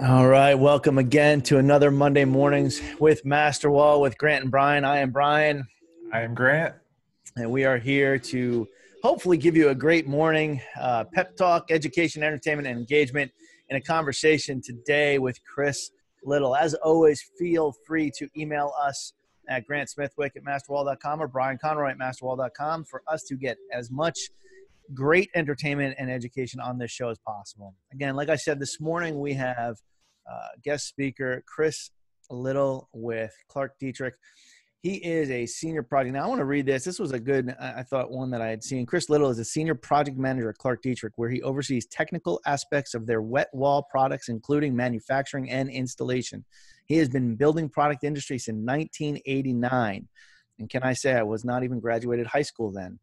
All right, welcome again to another Monday Mornings with Masterwall with Grant and Brian. I am Brian, I am Grant. and we are here to hopefully give you a great morning pep talk, education, entertainment, and engagement in a conversation today with Chris Little. As always, feel free to email us at grantsmithwick@masterwall.com or Brian Conroy at masterwall.com for us to get as much great entertainment and education on this show as possible. Again, like I said, this morning we have guest speaker Chris Little with Clark Dietrich. He is a senior project. Now I want to read this. This was a good, I thought, one that I had seen. Chris Little is a senior project manager at Clark Dietrich, where he oversees technical aspects of their wet wall products, including manufacturing and installation. He has been in building product industry since 1989. And can I say I was not even graduated high school then?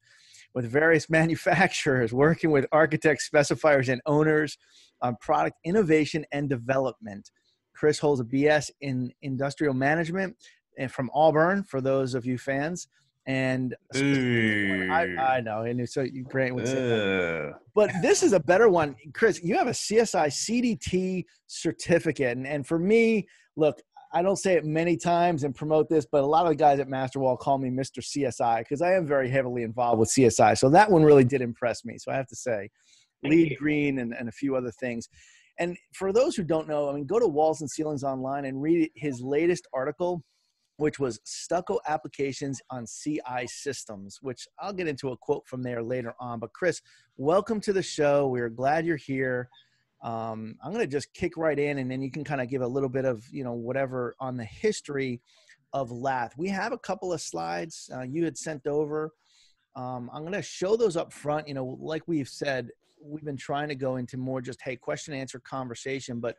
With various manufacturers, working with architects, specifiers, and owners on product innovation and development. Chris holds a BS in industrial management and from Auburn, for those of you fans. And Ooh. I know, and so Grant would say that. Ugh. But this is a better one. Chris, you have a CSI CDT certificate. And for me, look, I don't say it many times and promote this, but a lot of the guys at Masterwall call me Mr. CSI because I am very heavily involved with CSI. So that one really did impress me. So I have to say, lead green and a few other things. And for those who don't know, I mean, go to Walls and Ceilings Online and read his latest article, which was Stucco Applications on CI Systems, which I'll get into a quote from there later on. But Chris, welcome to the show. We're glad you're here. I'm going to just kick right in, and then you can kind of give a little bit of, whatever on the history of Lath. We have a couple of slides you had sent over. I'm going to show those up front. Like we've said, we've been trying to go into more just, hey, question, answer, conversation. But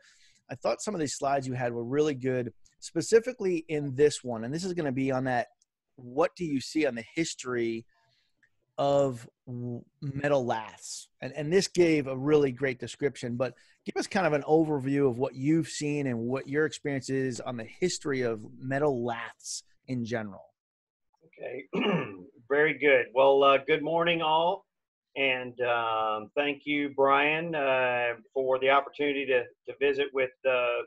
I thought some of these slides you had were really good, specifically in this one. And this is going to be on that, what do you see on the history of metal laths? And this gave a really great description, but give us kind of an overview of what you've seen and what your experience is on the history of metal laths in general. Okay, very good. Well, good morning, all. And thank you, Brian, for the opportunity to visit with the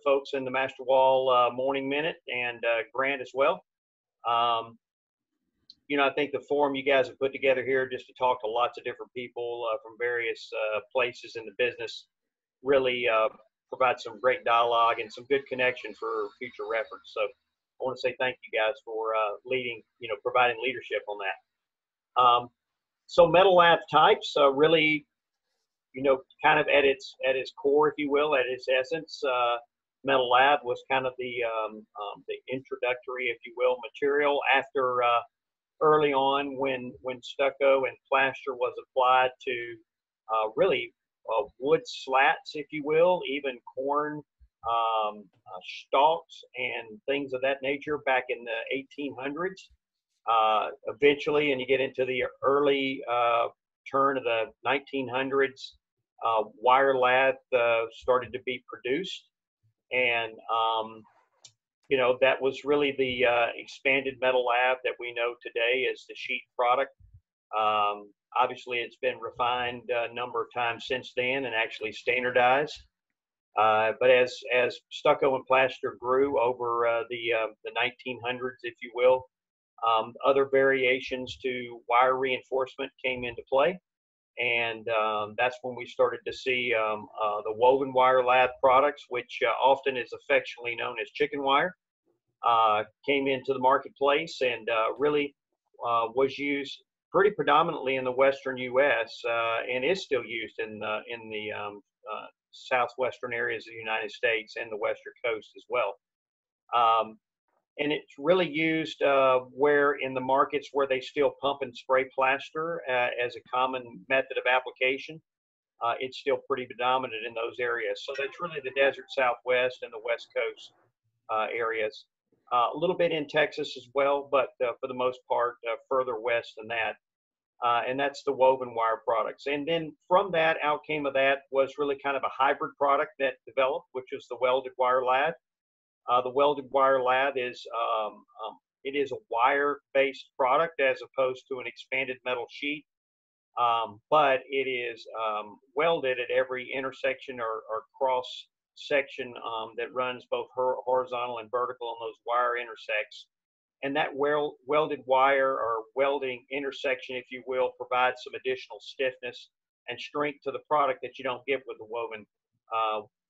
folks in the Masterwall Morning Minute and Grant as well. I think the forum you guys have put together here just to talk to lots of different people from various places in the business really provides some great dialogue and some good connection for future reference. So I want to say thank you guys for leading, providing leadership on that. So metal lath types really, kind of at its core, if you will, at its essence, metal lath was kind of the introductory, if you will, material after early on when stucco and plaster was applied to really wood slats, if you will, even corn stalks and things of that nature back in the 1800s. Eventually, and you get into the early turn of the 1900s, wire lath started to be produced. And that was really the expanded metal lath that we know today as the sheet product. Obviously, it's been refined a number of times since then and actually standardized. But as stucco and plaster grew over the 1900s, if you will, other variations to wire reinforcement came into play. And that's when we started to see the woven wire lath products, which often is affectionately known as chicken wire, came into the marketplace and really was used pretty predominantly in the Western U.S. And is still used in the southwestern areas of the United States and the Western coast as well. And it's really used where in the markets where they still pump and spray plaster as a common method of application. It's still pretty predominant in those areas. So that's really the desert Southwest and the West Coast areas. A little bit in Texas as well, but for the most part, further west than that. And that's the woven wire products. And then from that, out came of that was really kind of a hybrid product that developed, which was the welded wire lath. The welded wire lath is it is a wire-based product as opposed to an expanded metal sheet. but it is welded at every intersection or cross section that runs both horizontal and vertical, and those wire intersects. And that welded wire or welding intersection, if you will, provides some additional stiffness and strength to the product that you don't get with the woven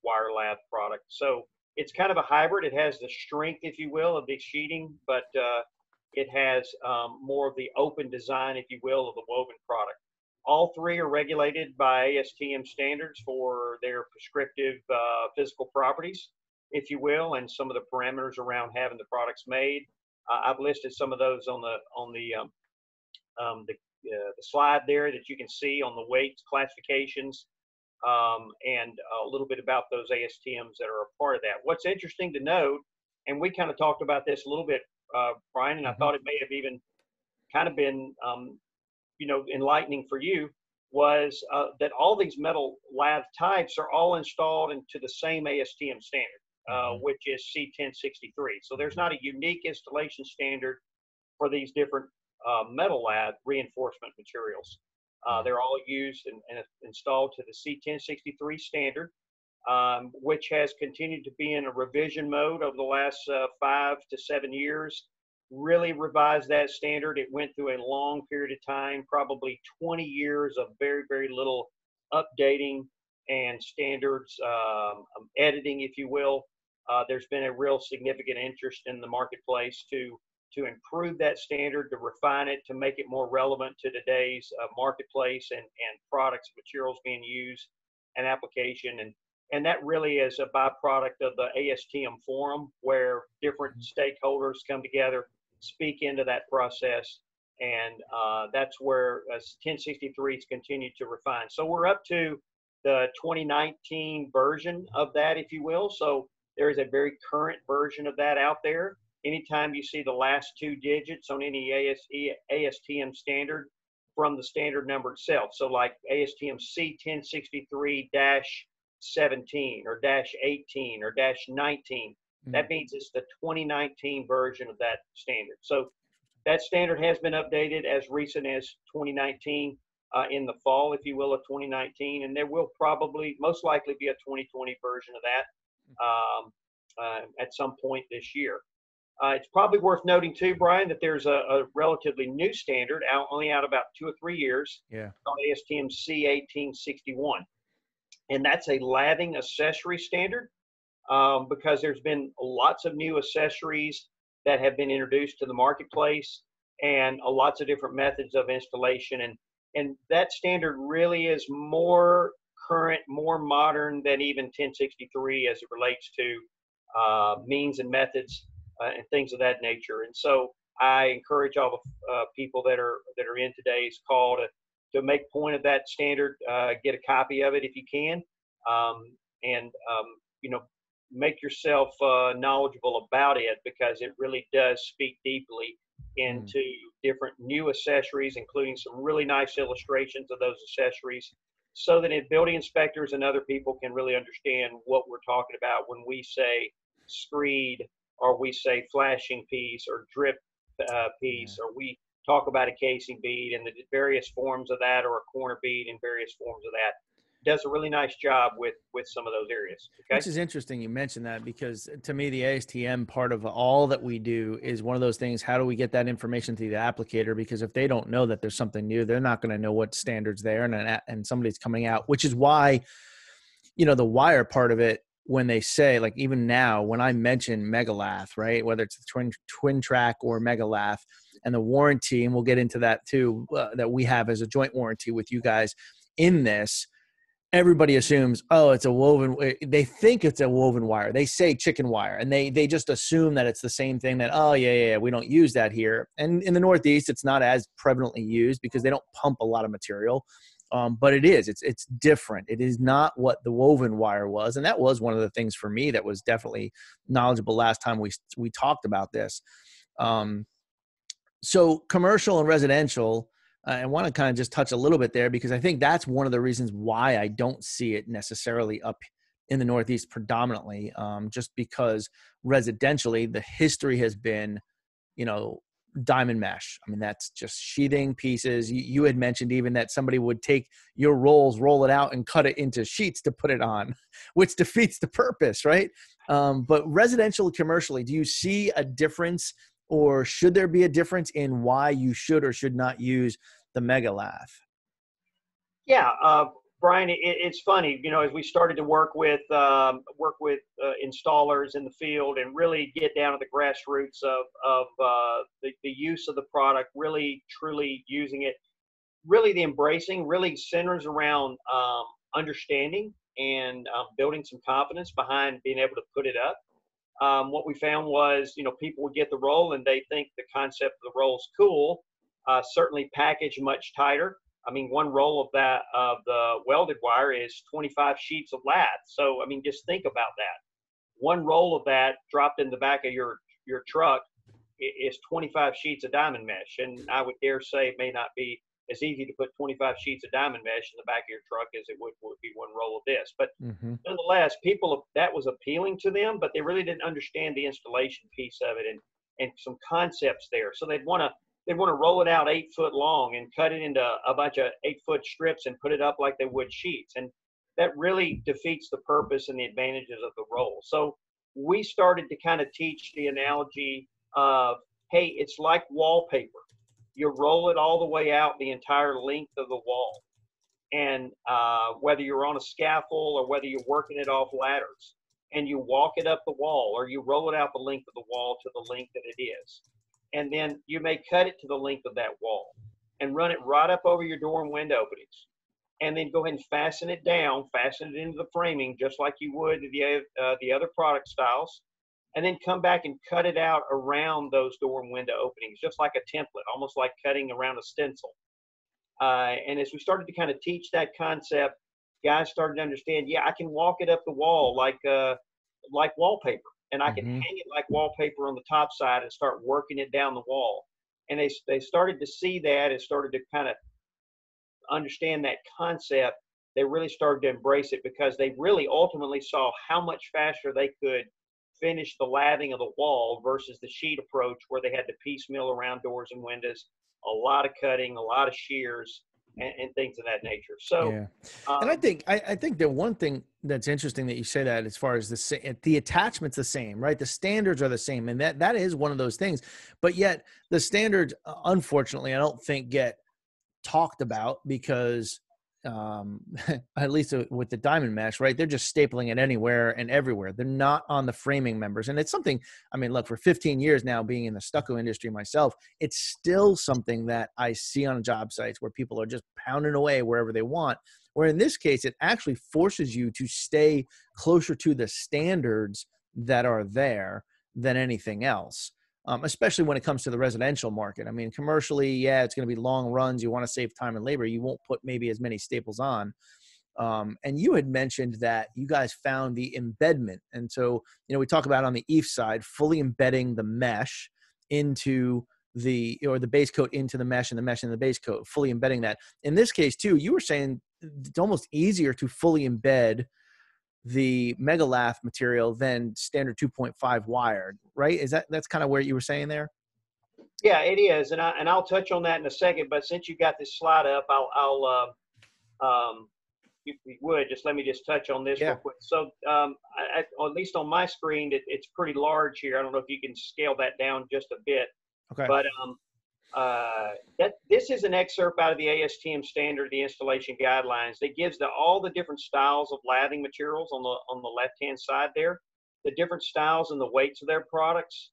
wire lath product. So it's kind of a hybrid. It has the strength, if you will, of the sheeting, but it has more of the open design, if you will, of the woven product. All three are regulated by ASTM standards for their prescriptive physical properties, if you will, and some of the parameters around having the products made. I've listed some of those on the slide there that you can see on the weights classifications, and a little bit about those ASTMs that are a part of that. What's interesting to note, and we kind of talked about this a little bit, Brian, and I thought it may have even kind of been enlightening for you, was that all these metal lath types are all installed into the same ASTM standard, which is C1063. So there's not a unique installation standard for these different metal lath reinforcement materials. They're all used and installed to the C1063 standard, which has continued to be in a revision mode over the last 5 to 7 years. Really revised that standard. It went through a long period of time, probably 20 years of very, very little updating and standards editing, if you will. There's been a real significant interest in the marketplace to improve that standard, to refine it, to make it more relevant to today's marketplace and products, materials being used, and application. And that really is a byproduct of the ASTM forum, where different stakeholders come together, speak into that process, and that's where 1063's continued to refine. So we're up to the 2019 version of that, if you will. So there is a very current version of that out there. Anytime you see the last 2 digits on any ASTM standard from the standard number itself, so like ASTM C1063-17 or -18 or -19, that means it's the 2019 version of that standard. So that standard has been updated as recent as 2019, in the fall, if you will, of 2019, and there will probably most likely be a 2020 version of that at some point this year. It's probably worth noting too, Brian, that there's a relatively new standard only out about 2 or 3 years, called ASTM C1861. And that's a lathing accessory standard, because there's been lots of new accessories that have been introduced to the marketplace, and lots of different methods of installation. And that standard really is more current, more modern than even 1063 as it relates to means and methods and things of that nature. And so I encourage all the people that are in today's call to make point of that standard, get a copy of it if you can, and make yourself knowledgeable about it, because it really does speak deeply into different new accessories, including some really nice illustrations of those accessories, so that building inspectors and other people can really understand what we're talking about when we say screed, or we say flashing piece, or drip piece, or we talk about a casing bead and the various forms of that, or a corner bead and various forms of that. Does a really nice job with some of those areas. Okay? Which is interesting you mentioned that, because to me, the ASTM part of all that we do is one of those things. How do we get that information to the applicator? Because if they don't know that there's something new, they're not going to know what standards there and somebody's coming out, which is why, the wire part of it, when they say, like, even now, when I mention Megalath, right, whether it's the twin track or Megalath, and the warranty, and we'll get into that too, that we have as a joint warranty with you guys in this, everybody assumes, oh, it's a woven. They think it's a woven wire. They say chicken wire, and they just assume that it's the same thing. That, oh yeah, we don't use that here. And in the Northeast, it's not as prevalently used because they don't pump a lot of material. But it is. It's different. It is not what the woven wire was, and that was one of the things for me that was definitely knowledgeable last time we talked about this. So commercial and residential. I want to kind of just touch a little bit there, because I think that's one of the reasons why I don't see it necessarily up in the Northeast predominantly, just because residentially the history has been, diamond mesh. I mean, that's just sheathing pieces. You had mentioned even that somebody would take your rolls, roll it out, and cut it into sheets to put it on, which defeats the purpose, right? But residential, commercially, do you see a difference, or should there be a difference in why you should or should not use the Mega Lath? Yeah, Brian, it's funny, as we started to work with installers in the field and really get down to the grassroots of the use of the product, really truly using it, really the embracing really centers around understanding and building some confidence behind being able to put it up. What we found was, people would get the roll and they think the concept of the roll is cool, certainly packaged much tighter. I mean, one roll of the welded wire is 25 sheets of lath. So, I mean, just think about that. One roll of that dropped in the back of your truck is 25 sheets of diamond mesh. And I would dare say it may not be as easy to put 25 sheets of diamond mesh in the back of your truck as it would be one roll of this. But nonetheless, that was appealing to them, but they really didn't understand the installation piece of it and some concepts there. So they'd want to roll it out 8 foot long and cut it into a bunch of 8-foot strips and put it up like they would sheets. And that really defeats the purpose and the advantages of the roll. So we started to kind of teach the analogy of, hey, it's like wallpaper. You roll it all the way out the entire length of the wall. And whether you're on a scaffold or whether you're working it off ladders, and you walk it up the wall or you roll it out the length of the wall to the length that it is. And then you may cut it to the length of that wall and run it right up over your door and window openings. And then go ahead and fasten it down, fasten it into the framing just like you would the other product styles. And then come back and cut it out around those door and window openings, just like a template, almost like cutting around a stencil. And as we started to kind of teach that concept, guys started to understand, yeah, I can walk it up the wall like wallpaper. And I can hang it like wallpaper on the top side and start working it down the wall. And they started to see that and started to kind of understand that concept. They really started to embrace it because they really ultimately saw how much faster they could finish the lathing of the wall versus the sheet approach where they had to piecemeal around doors and windows, a lot of cutting, a lot of shears, and things of that nature. So, yeah. And I think the one thing that's interesting that you say that as far as the attachment's the same, right? The standards are the same. And that is one of those things, but yet the standards, unfortunately, I don't think get talked about because at least with the diamond mesh, right? They're just stapling it anywhere and everywhere. They're not on the framing members. And it's something, I mean, look, for 15 years now being in the stucco industry myself, it's still something that I see on job sites where people are just pounding away wherever they want. Where in this case, it actually forces you to stay closer to the standards that are there than anything else. Especially when it comes to the residential market. I mean, commercially, yeah, it's going to be long runs. You want to save time and labor. You won't put maybe as many staples on. And you had mentioned that you guys found the embedment. And so, we talk about on the EIFS side, fully embedding the mesh into the base coat into the mesh and the mesh in the base coat, fully embedding that. In this case too, you were saying it's almost easier to fully embed the Mega Lath material than standard 2.5 wired, right? That's kind of where you were saying there? Yeah, it is, and I'll touch on that in a second. But since you got this slide up, if you would just let me just touch on this real quick. So, at least on my screen, it's pretty large here. I don't know if you can scale that down just a bit. Okay. But this is an excerpt out of the ASTM standard, the installation guidelines, that gives all the different styles of lathing materials on the left-hand side there, the different styles and the weights of their products.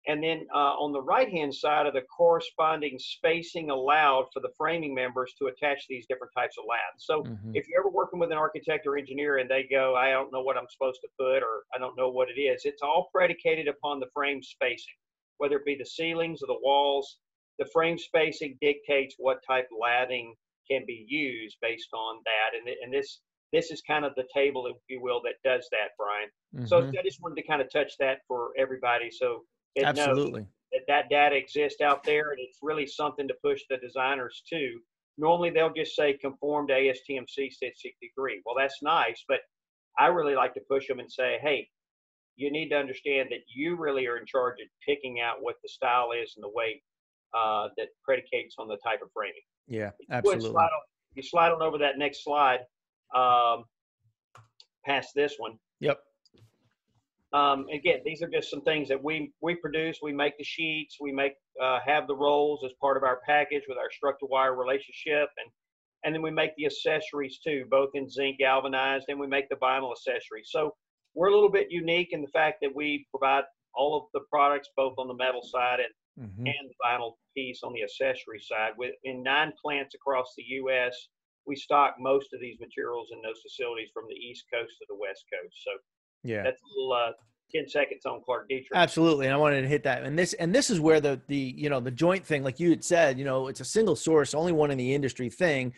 And then on the right-hand side of the corresponding spacing allowed for the framing members to attach these different types of laths. So if you're ever working with an architect or engineer and they go, I don't know what I'm supposed to put, or I don't know what it is, it's all predicated upon the frame spacing, whether it be the ceilings or the walls. The frame spacing dictates what type of lathing can be used based on that. And this is kind of the table, if you will, that does that, Brian. So I just wanted to kind of touch that for everybody. So absolutely, that data exists out there, and it's really something to push the designers to. Normally they'll just say conform to ASTM C663. Well, that's nice, but I really like to push them and say, hey, you need to understand that you really are in charge of picking out what the style is and the weight. that predicates on the type of framing. Yeah, Go ahead, absolutely. you slide on over that next slide, past this one. Yep. Again, these are just some things that we produce. We make the sheets. We have the rolls as part of our package with our structure-wire relationship, and then we make the accessories too, both in zinc galvanized, and we make the vinyl accessories. So we're a little bit unique in the fact that we provide all of the products, both on the metal side and the vinyl piece on the accessory side. In 9 plants across the U.S., we stock most of these materials in those facilities from the East Coast to the West Coast. So Yeah, that's a little 10 seconds on Clark Dietrich. absolutely. And I wanted to hit that. And this is where the the joint thing, like you had said, it's a single source, only one in the industry thing,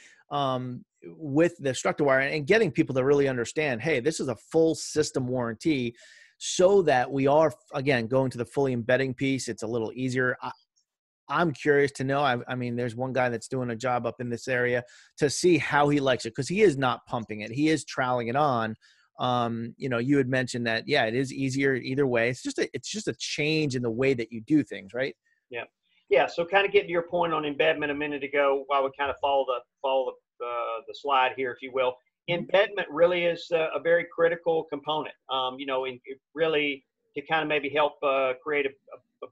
with the structure wire, and getting people to really understand, hey, this is a full system warranty, so that we are, again, going to the fully embedding piece. It's a little easier. I'm curious to know. I mean, there's one guy that's doing a job up in this area to see how he likes it, because he is not pumping it. He is troweling it on. You had mentioned that, yeah, it is easier either way. It's just a change in the way that you do things, right? Yeah. So kind of getting to your point on embedment a minute ago, while we kind of follow the slide here, if you will. Embedment really is a very critical component. Really to kind of maybe help create a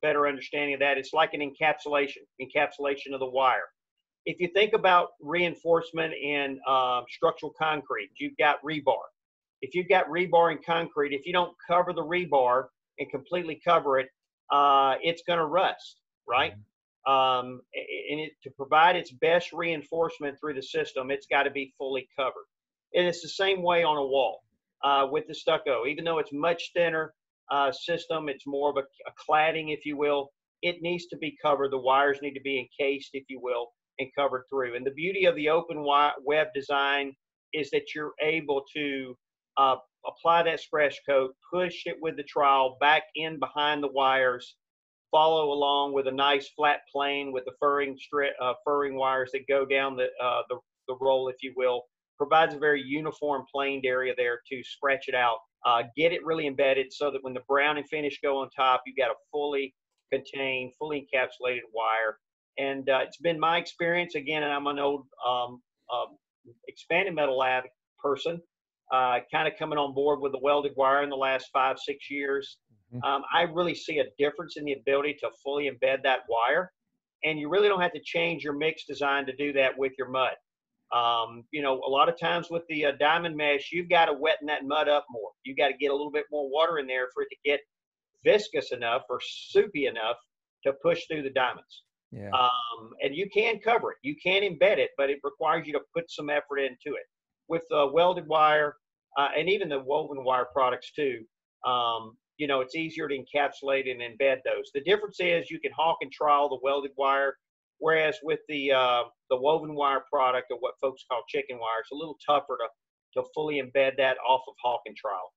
better understanding of that. It's like an encapsulation of the wire. If you think about reinforcement in structural concrete, you've got rebar. If you've got rebar in concrete, if you don't cover the rebar and completely cover it, it's going to rust, right? To provide its best reinforcement through the system, it's got to be fully covered. And it's the same way on a wall with the stucco. Even though it's much thinner system, it's more of a cladding, if you will. It needs to be covered. The wires need to be encased, if you will, and covered through. And the beauty of the open web design is that you're able to apply that scratch coat, push it with the trowel back in behind the wires, follow along with a nice flat plane with the furring wires that go down the roll, if you will. Provides a very uniform planed area there to scratch it out, get it really embedded, so that when the brown and finish go on top, you've got a fully contained, fully encapsulated wire. And it's been my experience, again, and I'm an old expanded metal lab person, kind of coming on board with the welded wire in the last 5-6 years. I really see a difference in the ability to fully embed that wire, and you really don't have to change your mix design to do that with your mud. A lot of times with the diamond mesh, you've got to wetten that mud up more. You got to get a little bit more water in there for it to get viscous enough or soupy enough to push through the diamonds. Yeah. And you can cover it, you can embed it, but it requires you to put some effort into it. With welded wire and even the woven wire products too, it's easier to encapsulate and embed those. The difference is you can hawk and trowel the welded wire, whereas with the woven wire product, or what folks call chicken wire, it's a little tougher to fully embed that off of hawk and trowel.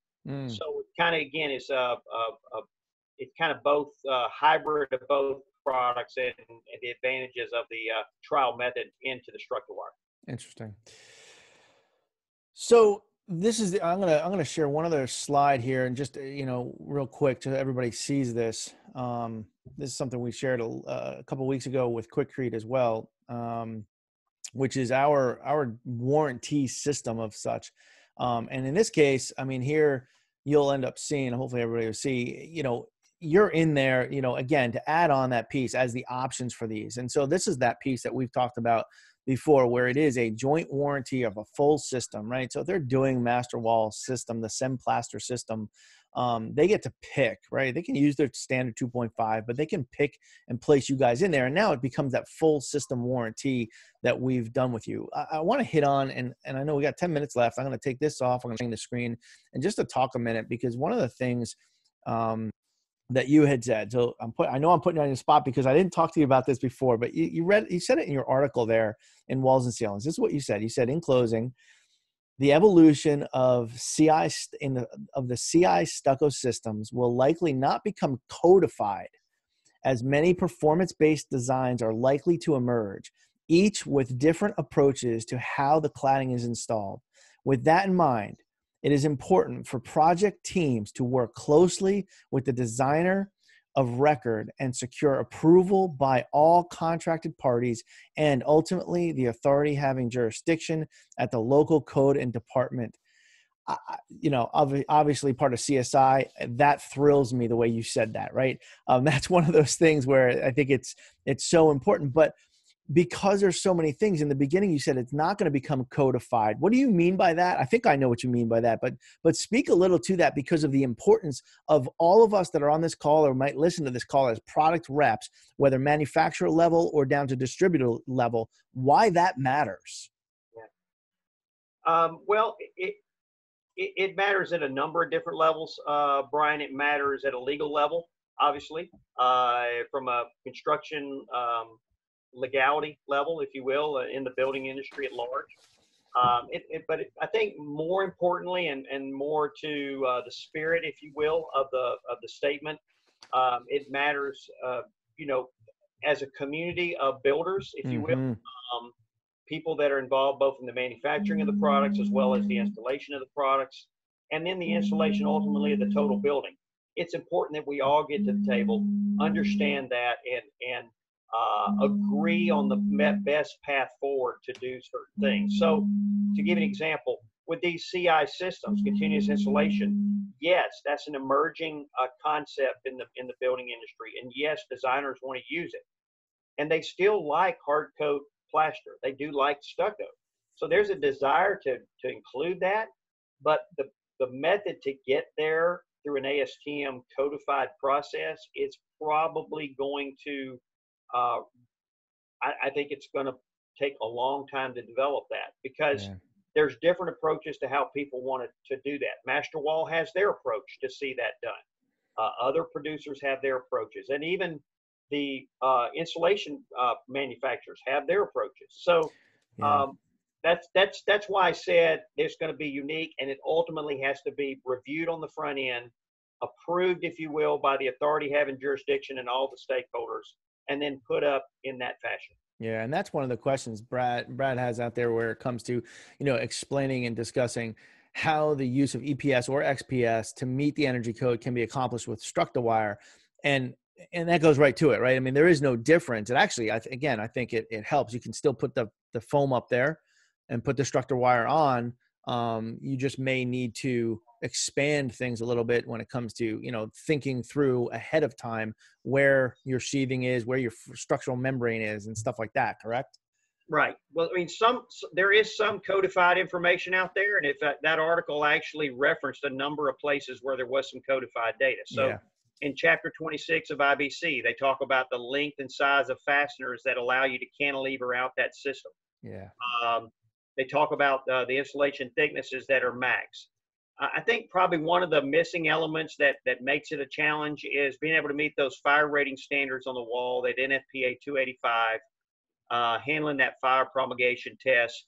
So it kind of, again, is it's kind of both hybrid of both products and the advantages of the trowel method into the structure wire. Interesting. So this is I'm gonna share one other slide here, and just real quick, so everybody sees this. This is something we shared a couple weeks ago with Quikrete as well, which is our warranty system of such. And in this case, I mean, here you'll end up seeing, hopefully everybody will see, you're in there, again, to add on that piece as the options for these. And so this is that piece that we've talked about before, where it is a joint warranty of a full system, right? So if they're doing master wall system, the Semplaster system, they get to pick, right? They can use their standard 2.5, but they can pick and place you guys in there. And now it becomes that full system warranty that we've done with you. I want to hit on, and I know we got 10 minutes left. I'm going to take this off. I'm going to change the screen and just to talk a minute, because one of the things that you had said, so I know I'm putting you on your spot because I didn't talk to you about this before, but you said it in your article there in Walls and Ceilings. This is what you said. You said, in closing, the evolution of the CI stucco systems will likely not become codified, as many performance-based designs are likely to emerge, each with different approaches to how the cladding is installed. With that in mind, it is important for project teams to work closely with the designer of record and secure approval by all contracted parties and ultimately the authority having jurisdiction at the local code and department. Obviously part of CSI, that thrills me the way you said that, right? That's one of those things where I think it's so important. But because there's so many things in the beginning, you said it's not going to become codified. What do you mean by that? I think I know what you mean by that, but speak a little to that because of the importance of all of us that are on this call or might listen to this call as product reps, whether manufacturer level or down to distributor level, why that matters. Yeah. Well, it matters at a number of different levels, Brian. It matters at a legal level, obviously, from a construction legality level, if you will, in the building industry at large. But I think more importantly and more to the spirit, if you will, of the statement, it matters, as a community of builders, if you will, people that are involved both in the manufacturing of the products as well as the installation of the products, and then the installation ultimately of the total building. It's important that we all get to the table, understand that, and agree on the best path forward to do certain things. So to give an example, with these CI systems, continuous installation, yes, that's an emerging concept in the building industry. And yes, designers want to use it. And they still like hard coat plaster. They do like stucco. So there's a desire to include that. But the method to get there through an ASTM codified process is probably going to I think it's going to take a long time to develop that because there's different approaches to how people want to do that. Master Wall has their approach to see that done. Other producers have their approaches, and even the insulation manufacturers have their approaches. So that's why I said it's going to be unique, and it ultimately has to be reviewed on the front end, approved, if you will, by the authority having jurisdiction and all the stakeholders, and then put up in that fashion. Yeah, and that's one of the questions Brad has out there where it comes to, explaining and discussing how the use of EPS or XPS to meet the energy code can be accomplished with Structawire. And that goes right to it, right? I mean, there is no difference. And actually, I think it helps. You can still put the foam up there and put the Structawire on. You just may need to expand things a little bit when it comes to, thinking through ahead of time where your sheathing is, where your structural membrane is and stuff like that. Correct? Right. Well, I mean, there is some codified information out there. And if that article actually referenced a number of places where there was some codified data. So in chapter 26 of IBC, they talk about the length and size of fasteners that allow you to cantilever out that system. Yeah. They talk about the insulation thicknesses that are max. I think probably one of the missing elements that makes it a challenge is being able to meet those fire rating standards on the wall, that NFPA 285, handling that fire promulgation test,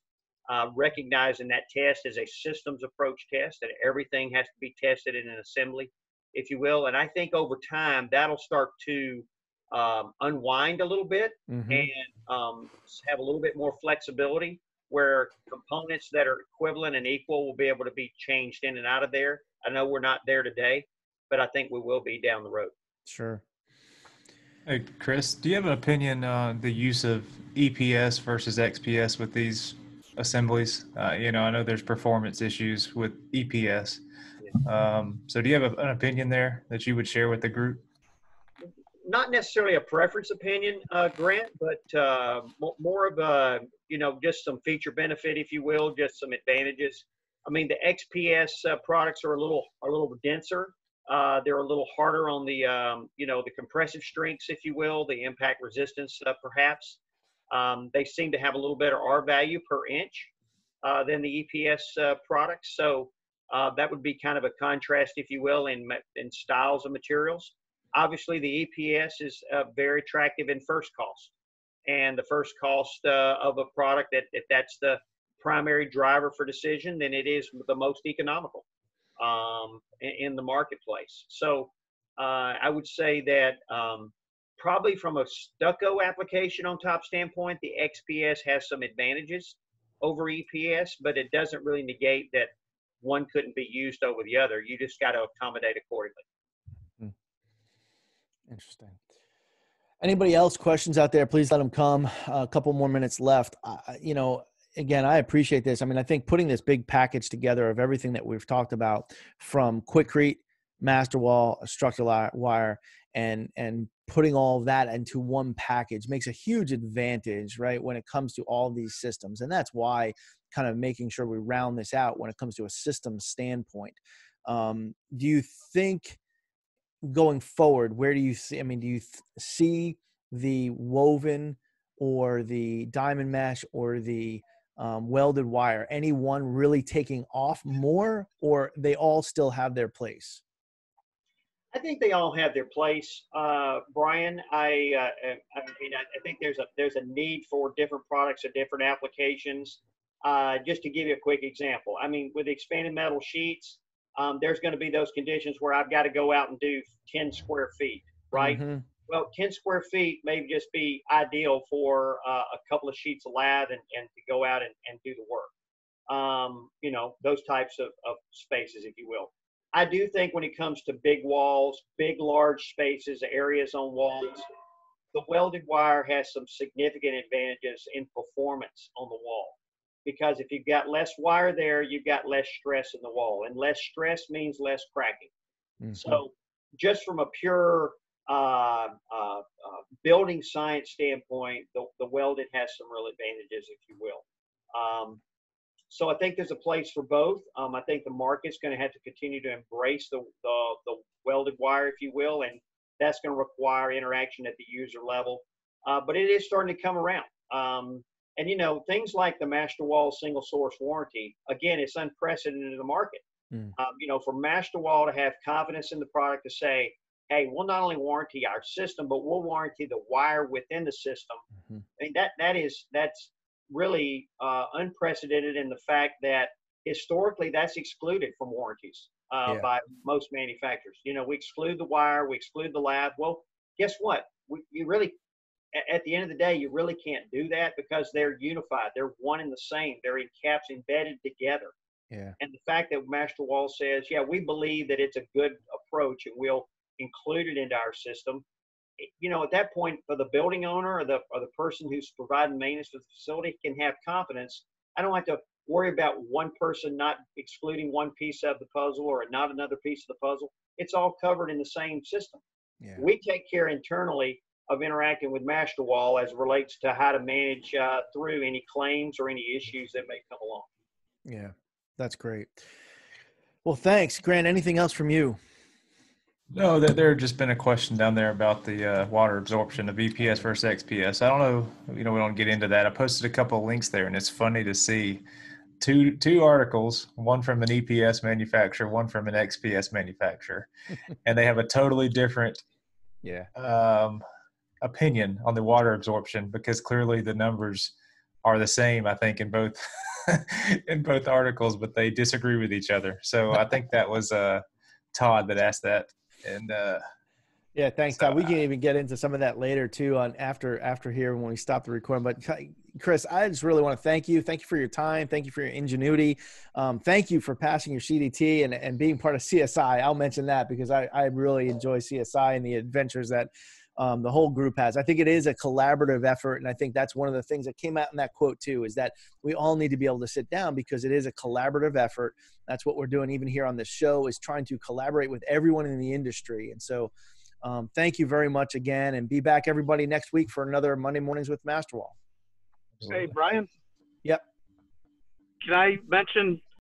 recognizing that test as a systems approach test, that everything has to be tested in an assembly, if you will. And I think over time, that'll start to unwind a little bit and have a little bit more flexibility, where components that are equivalent and equal will be able to be changed in and out of there. I know we're not there today, but I think we will be down the road. Sure. Hey, Chris, do you have an opinion on the use of EPS versus XPS with these assemblies? I know there's performance issues with EPS. So do you have an opinion there that you would share with the group? Not necessarily a preference opinion, Grant, but more of a, just some feature benefit, if you will, just some advantages. I mean, the XPS products are a little denser. They're a little harder on the, the compressive strengths, if you will, the impact resistance, perhaps. They seem to have a little better R value per inch than the EPS products. So that would be kind of a contrast, if you will, in styles of materials. Obviously, the EPS is very attractive in first cost, and the first cost of a product, if that's the primary driver for decision, then it is the most economical in the marketplace. So I would say that probably from a stucco application on top standpoint, the XPS has some advantages over EPS, but it doesn't really negate that one couldn't be used over the other. You just got to accommodate accordingly. Interesting. Anybody else questions out there? Please let them come. A couple more minutes left. Again, I appreciate this. I mean, I think putting this big package together of everything that we've talked about, from Quikrete, master wall, structural wire, and putting all of that into one package makes a huge advantage, right, when it comes to all these systems. And that's why kind of making sure we round this out when it comes to a system standpoint. Do you think going forward, where do you see, do you see the woven or the diamond mesh or the welded wire, any one really taking off more, or they all still have their place? I think they all have their place, Brian. I think there's a need for different products and different applications. Just to give you a quick example, I mean, with expanded metal sheets, there's going to be those conditions where I've got to go out and do 10 square feet, right? Mm-hmm. Well, 10 square feet may just be ideal for a couple of sheets of lath and to go out and do the work. Those types of spaces, if you will. I do think when it comes to big walls, big, large spaces, areas on walls, the welded wire has some significant advantages in performance on the wall. Because if you've got less wire there, you've got less stress in the wall, and less stress means less cracking. Mm-hmm. So just from a pure building science standpoint, the welded has some real advantages, if you will. So I think there's a place for both. I think the market's going to have to continue to embrace the welded wire, if you will, and that's going to require interaction at the user level. But it is starting to come around. And, things like the Master Wall single source warranty, again, it's unprecedented in the market. Mm. For Master Wall to have confidence in the product to say, hey, we'll not only warranty our system, but we'll warranty the wire within the system. Mm-hmm. I mean, that's really unprecedented in the fact that historically that's excluded from warranties by most manufacturers. We exclude the wire, we exclude the lath. Well, guess what? At the end of the day, you really can't do that because they're unified. They're one and the same. They're in caps embedded together. Yeah. And the fact that Master Wall says, yeah, we believe that it's a good approach and we'll include it into our system. At that point, for the building owner or the person who's providing maintenance for the facility can have confidence. I don't have to worry about one person not excluding one piece of the puzzle or not another piece of the puzzle. It's all covered in the same system. Yeah. We take care internally of interacting with Master Wall as it relates to how to manage through any claims or any issues that may come along. Yeah, that's great. Well, thanks. Grant, anything else from you? No, there had just been a question down there about the water absorption of EPS versus XPS. I don't know, we don't get into that. I posted a couple of links there, and it's funny to see two articles, one from an EPS manufacturer, one from an XPS manufacturer, and they have a totally different opinion on the water absorption, because clearly the numbers are the same, I think, in both in both articles, but they disagree with each other. So I think that was Todd that asked that. And yeah, thanks, Todd. We can even get into some of that later too on after here when we stop the recording. But Chris, I just really want to thank you. Thank you for your time. Thank you for your ingenuity. Thank you for passing your CDT and being part of CSI. I'll mention that because I really enjoy CSI and the adventures that the whole group has. I think it is a collaborative effort. And I think that's one of the things that came out in that quote too, is that we all need to be able to sit down because it is a collaborative effort. That's what we're doing even here on this show, is trying to collaborate with everyone in the industry. And so thank you very much again, and be back everybody next week for another Monday Mornings with Masterwall. Hey, Brian. Yep. Can I mention